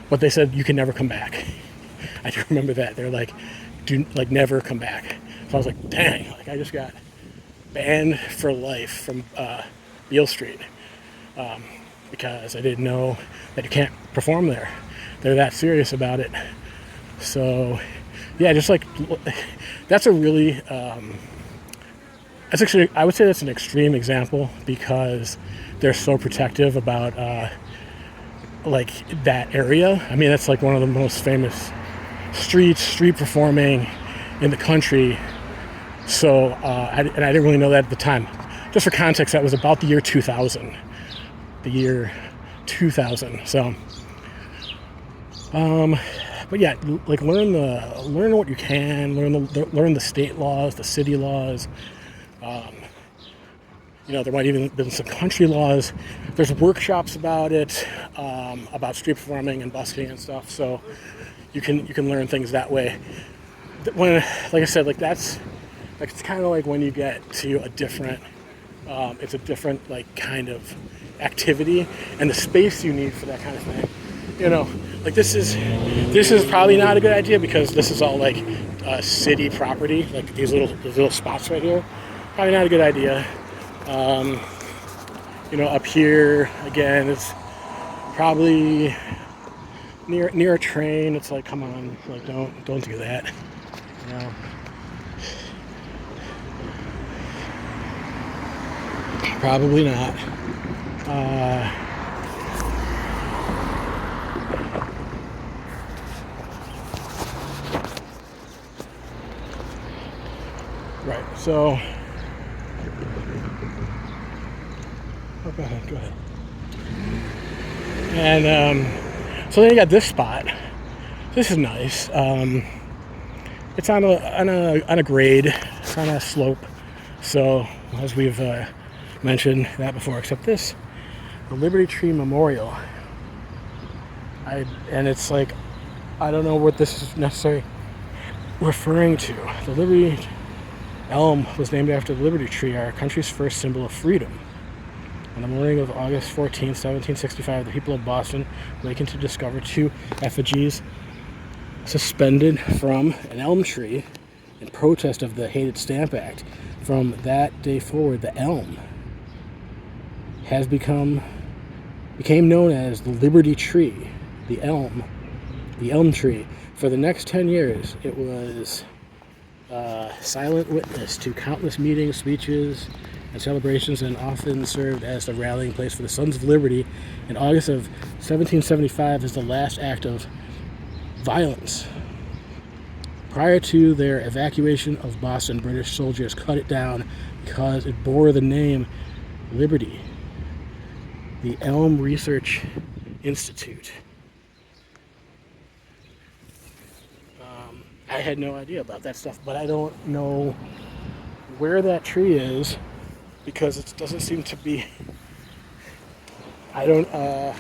but they said you can never come back. I do remember that. They're like, do like never come back. So I was like, dang, like I just got banned for life from Beale Street because I didn't know that you can't perform there. They're that serious about it. So yeah, just like that's a really that's actually, I would say that's an extreme example because they're so protective about like that area. I mean, that's like one of the most famous street performing in the country. So, and I didn't really know that at the time. Just for context, that was about the year 2000. The year 2000. So, but yeah, like learn what you can, learn the state laws, the city laws. There might even been some country laws. There's workshops about it, about street performing and busking and stuff. So you can learn things that way. When, like I said, like that's like it's kind of like when you get to a different, it's a different like kind of activity and the space you need for that kind of thing. Like this is probably not a good idea because this is all like city property, like these little spots right here. Probably not a good idea. Up here again, it's probably near a train. It's like, come on, like don't do that. Probably not. Right. So. Oh, go ahead. And so then you got this spot. This is nice. It's on a grade. It's on a slope. So as we've mentioned that before, except this, the Liberty Tree Memorial. And it's like, I don't know what this is necessarily referring to. The Liberty Elm was named after the Liberty Tree, our country's first symbol of freedom. On the morning of August 14, 1765, the people of Boston awakened to discover two effigies suspended from an elm tree in protest of the Hated Stamp Act. From that day forward, the elm became known as the Liberty Tree, the elm tree. For the next 10 years, it was silent witness to countless meetings, speeches, and celebrations, and often served as the rallying place for the Sons of Liberty. In August of 1775 is the last act of violence. Prior to their evacuation of Boston, British soldiers cut it down because it bore the name Liberty. The Elm Research Institute. I had no idea about that stuff, but I don't know where that tree is because it doesn't seem to be. I don't. I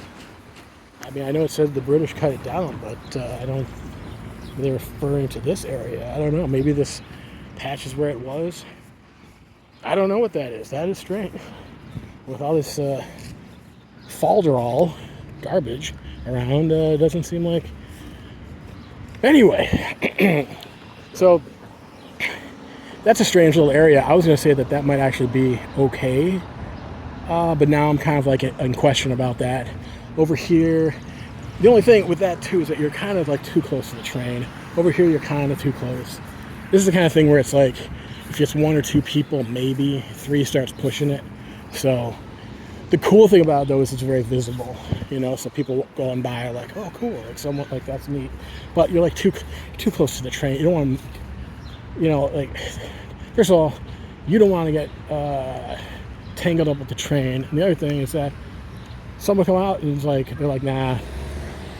mean, I know it said the British cut it down, but I don't. They're referring to this area. I don't know. Maybe this patch is where it was. I don't know what that is. That is strange. With all this falderall garbage around, it doesn't seem like. Anyway, so that's a strange little area. I was going to say that might actually be okay, but now I'm kind of like in question about that. Over here, the only thing with that too is that you're kind of like too close to the train. Over here, you're kind of too close. This is the kind of thing where it's like, if it's one or two people, maybe three starts pushing it. So the cool thing about it though is it's very visible, so people going by are like, oh cool, like somewhat like that's neat. But you're like too close to the train. You don't want to, like, first of all, you don't want to get tangled up with the train. And the other thing is that someone come out and they're like, nah.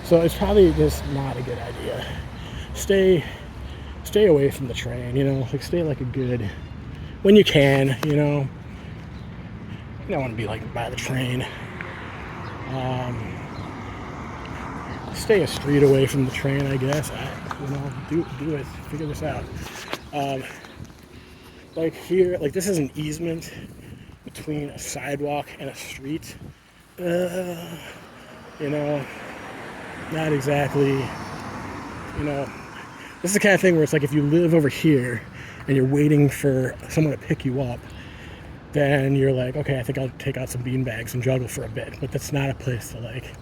So it's probably just not a good idea. Stay away from the train, like stay like a good, when you can, you don't want to be like by the train. Stay a street away from the train, I guess. Do it. Figure this out. Like here, like this is an easement between a sidewalk and a street. not exactly, you know, this is the kind of thing where it's like if you live over here and you're waiting for someone to pick you up, then you're like, okay, I think I'll take out some bean bags and juggle for a bit. But that's not a place to like,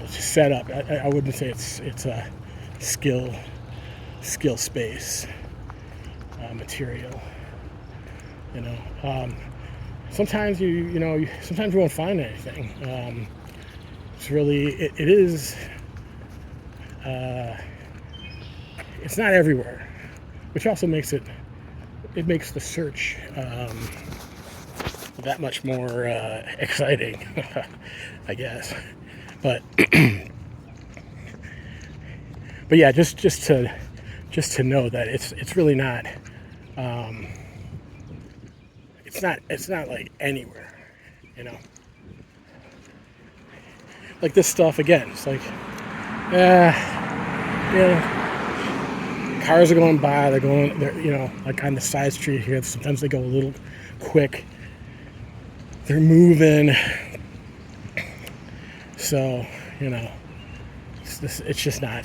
set up. I wouldn't say it's a skill space material. Sometimes sometimes you won't find anything. It's really it is. It's not everywhere, which also makes it makes the search that much more exciting, I guess. But but yeah, just to know that it's really not. It's not like anywhere, Like this stuff again. It's like, cars are going by. They're like on the side street here. Sometimes they go a little quick. They're moving. So it's just not.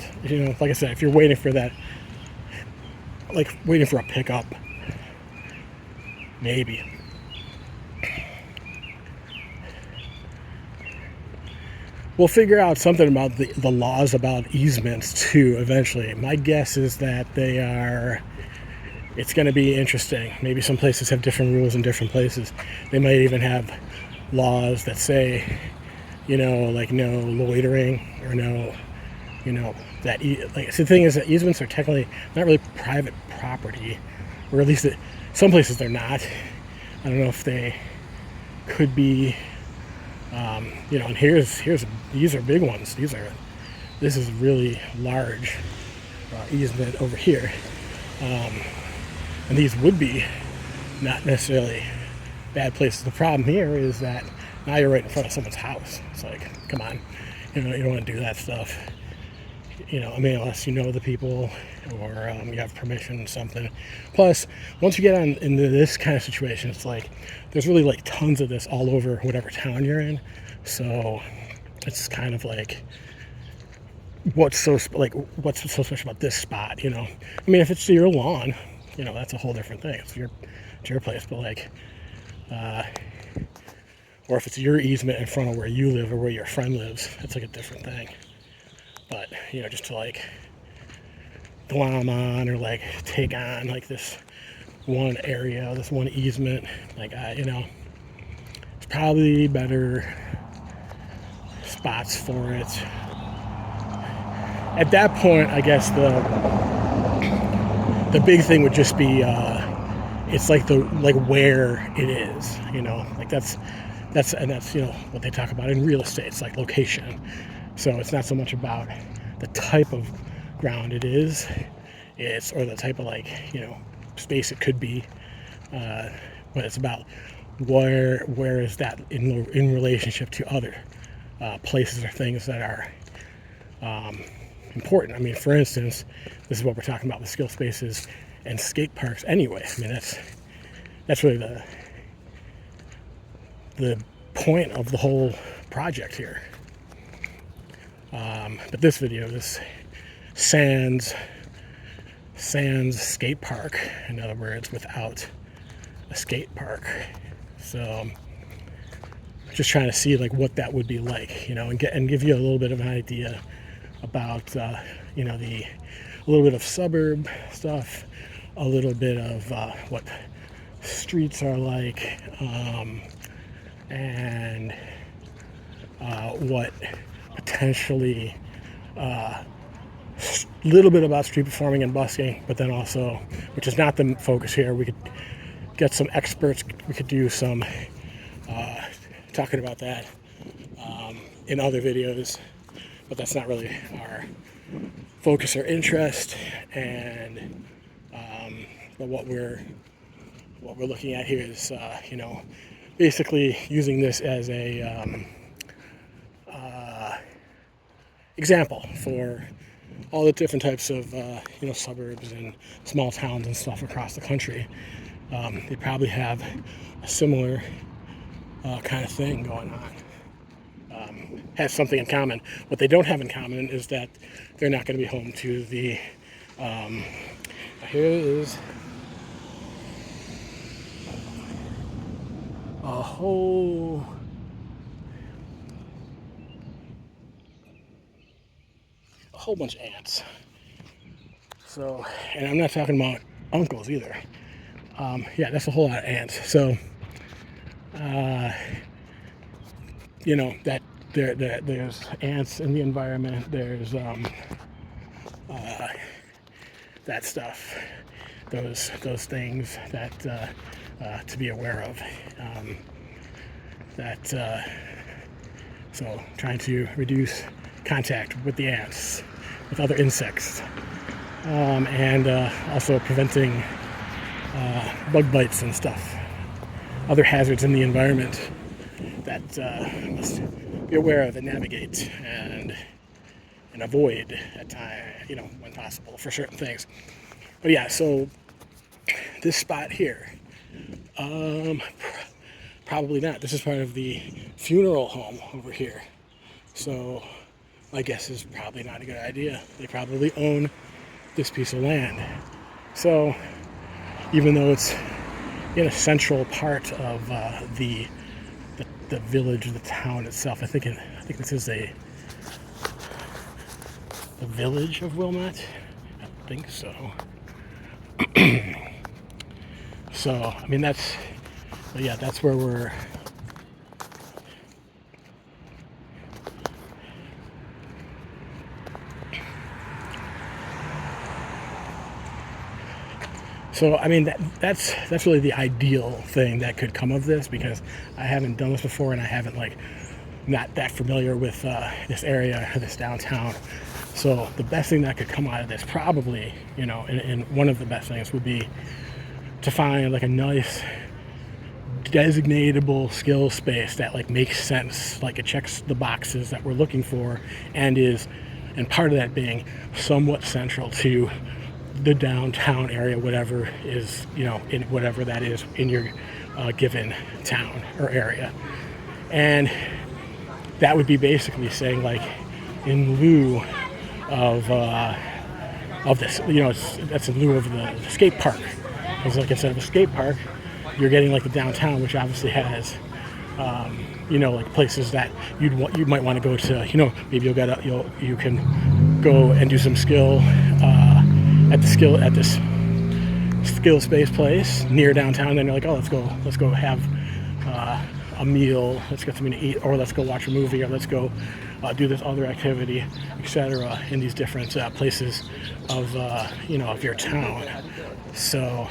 Like I said, if you're waiting for that, like waiting for a pickup, maybe. We'll figure out something about the laws about easements too eventually. My guess is that it's going to be interesting. Maybe some places have different rules in different places. They might even have laws that say, like no loitering or no, the thing is that easements are technically not really private property, or at least some places they're not. I don't know if they could be. And these are big ones. This is really large easement over here, and these would be not necessarily bad places. The problem here is that now you're right in front of someone's house. It's like, come on, you don't want to do that stuff. Unless you know the people or you have permission or something. Plus, once you get into this kind of situation, it's like there's really like tons of this all over whatever town you're in. So it's kind of like what's so special about this spot? If it's your lawn, that's a whole different thing. It's your place, but like, or if it's your easement in front of where you live or where your friend lives, it's like a different thing. But just to like glom on or like take on like this one area, this one easement, like it's probably better spots for it. At that point, I guess the big thing would just be it's like where it is, like that's what they talk about in real estate. It's like location. So it's not so much about the type of ground it is, or the type of space it could be, but it's about where is that in relationship to other places or things that are important. For instance, this is what we're talking about with skill spaces and skate parks anyway. That's really the point of the whole project here. But this video, this Sands skate park, in other words, without a skate park. So just trying to see like what that would be like, and give you a little bit of an idea about a little bit of suburb stuff, a little bit of what streets are like, and what potentially little bit about street performing and busking, but then also, which is not the focus here, we could get some experts, we could do some talking about that in other videos, but that's not really our focus or interest. And but what we're looking at here is basically using this as a example for all the different types of suburbs and small towns and stuff across the country. They probably have a similar kind of thing going on. Has something in common. What they don't have in common is that they're not going to be home to the. Here is a whole bunch of ants. So, and I'm not talking about uncles either. Yeah, that's a whole lot of ants. So, that there's ants in the environment. There's that stuff, those things that to be aware of. So trying to reduce contact with the ants, with other insects, and also preventing bug bites and stuff, other hazards in the environment that must be aware of and navigate and avoid at time, when possible for certain things. But yeah, so this spot here, probably not. This is part of the funeral home over here. So my guess is probably not a good idea. They probably own this piece of land. So even though it's in a central part of the village, the town itself, I think this is the village of Wilmette. I think so. So I mean that's where we're. So I mean that's really the ideal thing that could come of this, because I haven't done this before and I haven't not that familiar with this area, this downtown. So the best thing that could come out of this probably, and one of the best things would be to find a nice designatable skill space that makes sense, it checks the boxes that we're looking for, and part of that being somewhat central to the downtown area, whatever is, in whatever that is in your given town or area. And that would be basically saying, in lieu of this, that's in lieu of the skate park. Because instead of a skate park, you're getting the downtown, which obviously has places that you might want to go to. Maybe you can go and do some skill at this skill space place near downtown. Then you're like, oh, let's go have a meal. Let's get something to eat, or let's go watch a movie, or let's go do this other activity, etc. In these different places of of your town. So.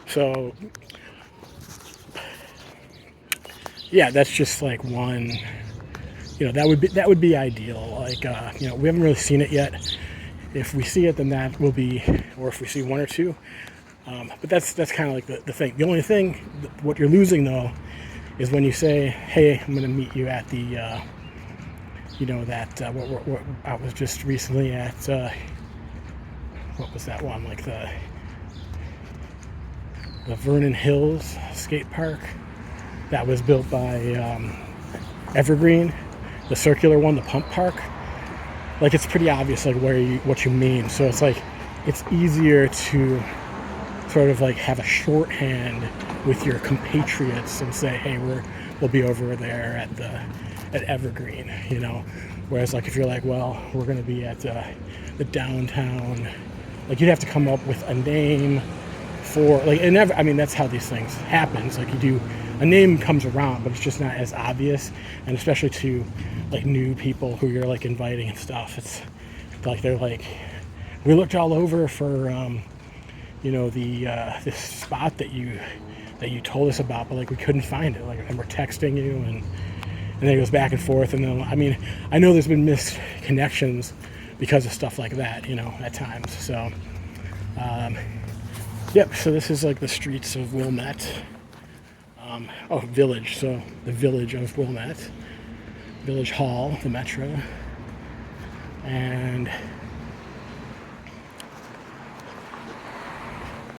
So yeah, that's just one. That would be ideal. We haven't really seen it yet. If we see it, then that will be, or if we see one or two. But that's kind of the thing. The only thing, what you're losing though, is when you say, "Hey, I'm going to meet you at the, what I was just recently at. What was that one? The Vernon Hills skate park that was built by Evergreen, the circular one, the pump park. It's pretty obvious what you mean. So it's easier to sort of have a shorthand with your compatriots and say, hey, we'll be over there at Evergreen, Whereas if you're well, we're going to be at the downtown, you'd have to come up with a name for that's how these things happen. It's you do, a name comes around, but it's just not as obvious, and especially to new people who you're inviting and stuff. It's they're we looked all over for this spot that you told us about, but we couldn't find it. And we're texting you, and then it goes back and forth, and then I know there's been missed connections because of stuff like that, at times. So yep, so this is the streets of Wilmette. Village, so the village of Wilmette, Village Hall, the metro, and